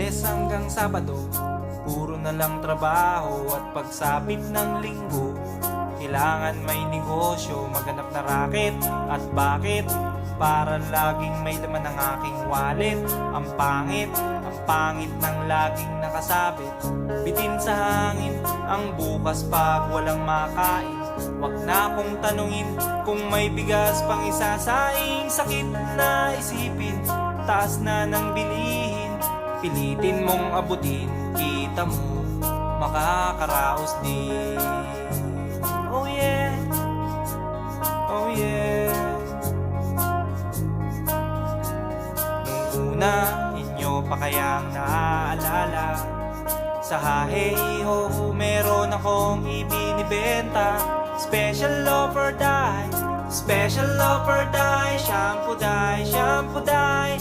Lunes hanggang Sabado, puro na lang trabaho. At pagsapit ng Linggo, kailangan may negosyo, maghanap na raket. At bakit? Para laging may laman ng aking wallet. Ang pangit ng laging nakasabit. Bitin sa hangin ang bukas pag walang makain. Wag na akong tanungin kung may bigas pang isasaing. Sakit na isipin, taas na ng bilihin. Pilitin mong abutin, kita mo makakaraos din. Oh yeah, oh yeah. Nung una, inyo pa kayang naaalala, sa Haheho meron akong ibinibenta. Special offer dye, shampoo dye, shampoo dye.